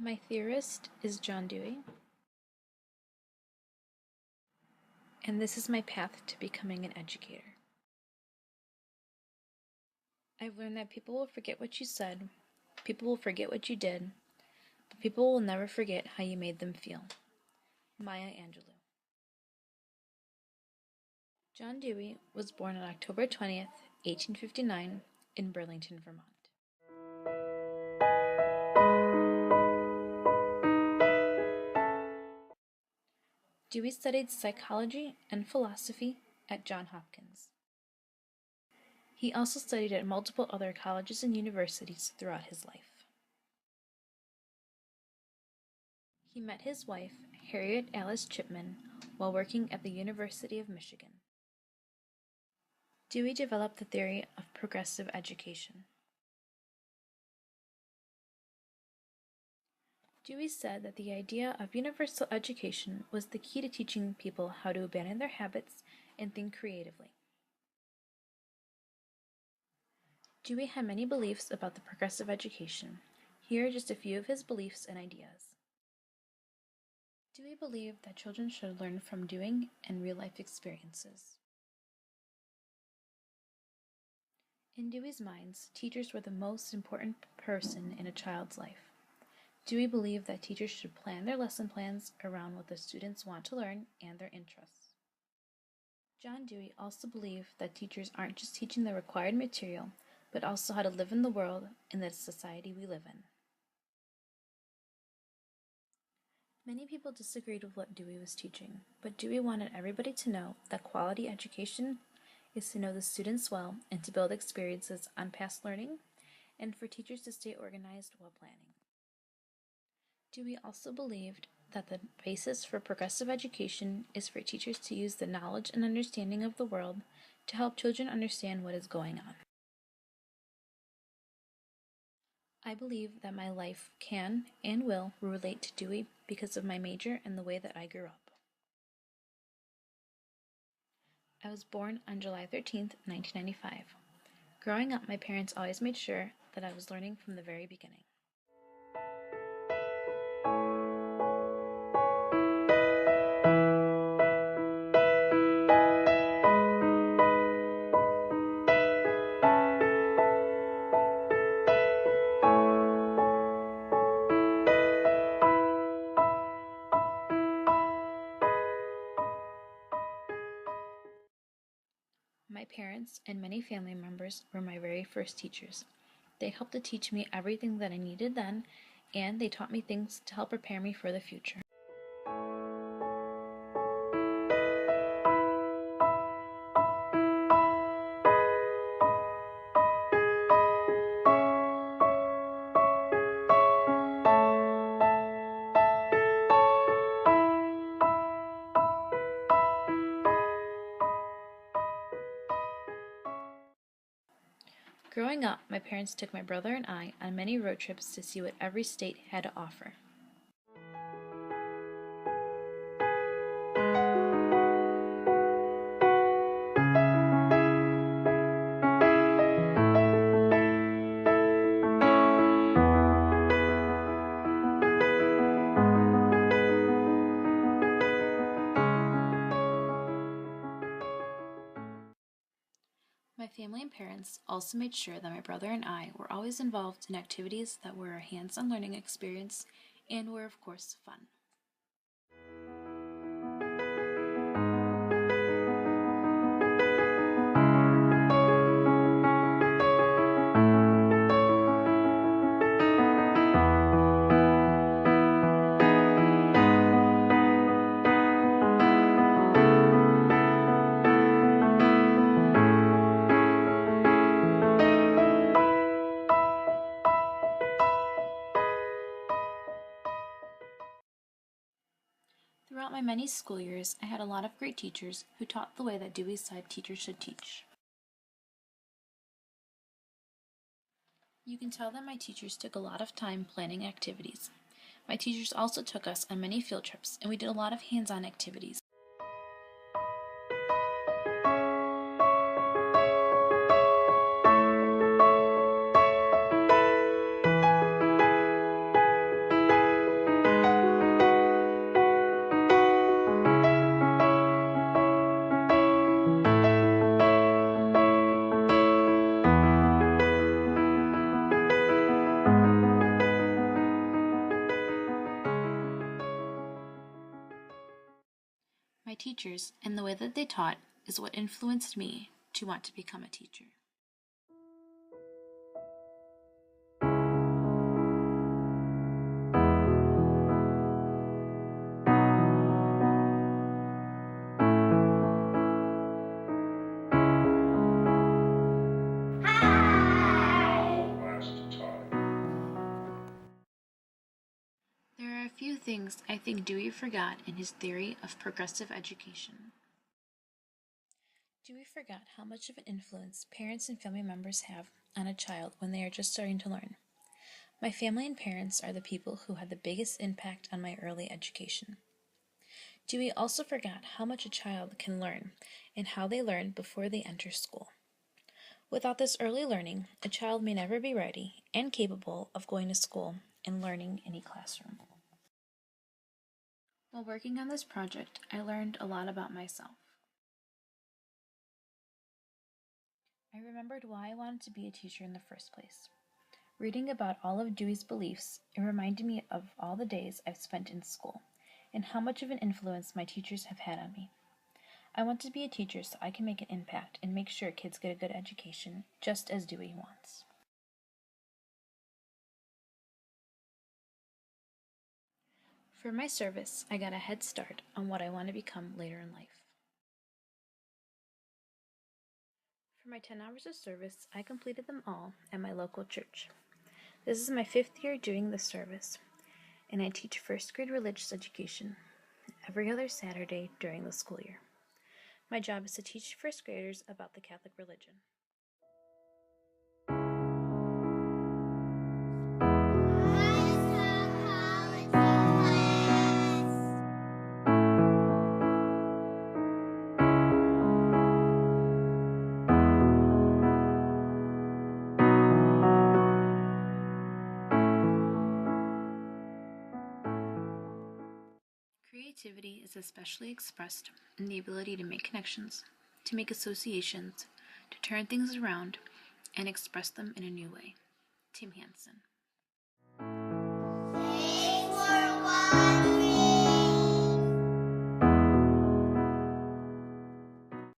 My theorist is John Dewey, and this is my path to becoming an educator. I've learned that people will forget what you said, people will forget what you did, but people will never forget how you made them feel. Maya Angelou. John Dewey was born on October 20th, 1859, in Burlington, Vermont. Dewey studied psychology and philosophy at Johns Hopkins. He also studied at multiple other colleges and universities throughout his life. He met his wife, Harriet Alice Chipman, while working at the University of Michigan. Dewey developed the theory of progressive education. Dewey said that the idea of universal education was the key to teaching people how to abandon their habits and think creatively. Dewey had many beliefs about the progressive education. Here are just a few of his beliefs and ideas. Dewey believed that children should learn from doing and real-life experiences. In Dewey's minds, teachers were the most important person in a child's life. Dewey believed that teachers should plan their lesson plans around what the students want to learn and their interests. John Dewey also believed that teachers aren't just teaching the required material, but also how to live in the world and the society we live in. Many people disagreed with what Dewey was teaching, but Dewey wanted everybody to know that quality education is to know the students well and to build experiences on past learning, and for teachers to stay organized while planning. Dewey also believed that the basis for progressive education is for teachers to use the knowledge and understanding of the world to help children understand what is going on. I believe that my life can and will relate to Dewey because of my major and the way that I grew up. I was born on July 13th, 1995. Growing up, my parents always made sure that I was learning from the very beginning. My parents and many family members were my very first teachers. They helped to teach me everything that I needed then, and they taught me things to help prepare me for the future. Growing up, my parents took my brother and I on many road trips to see what every state had to offer. My family and parents also made sure that my brother and I were always involved in activities that were a hands-on learning experience and were, of course, fun. Throughout my many school years, I had a lot of great teachers who taught the way that Dewey said teachers should teach. You can tell that my teachers took a lot of time planning activities. My teachers also took us on many field trips, and we did a lot of hands-on activities. teachers and the way that they taught is what influenced me to want to become a teacher. There are a few things I think Dewey forgot in his theory of progressive education. Dewey forgot how much of an influence parents and family members have on a child when they are just starting to learn. My family and parents are the people who had the biggest impact on my early education. Dewey also forgot how much a child can learn and how they learn before they enter school. Without this early learning, a child may never be ready and capable of going to school and learning in a classroom. While working on this project, I learned a lot about myself. I remembered why I wanted to be a teacher in the first place. Reading about all of Dewey's beliefs, it reminded me of all the days I've spent in school and how much of an influence my teachers have had on me. I want to be a teacher so I can make an impact and make sure kids get a good education, just as Dewey wants. For my service, I got a head start on what I want to become later in life. For my 10 hours of service, I completed them all at my local church. This is my 5th year doing this service, and I teach first grade religious education every other Saturday during the school year. My job is to teach first graders about the Catholic religion. Creativity is especially expressed in the ability to make connections, to make associations, to turn things around, and express them in a new way. Tim Hansen. Thanks for watching.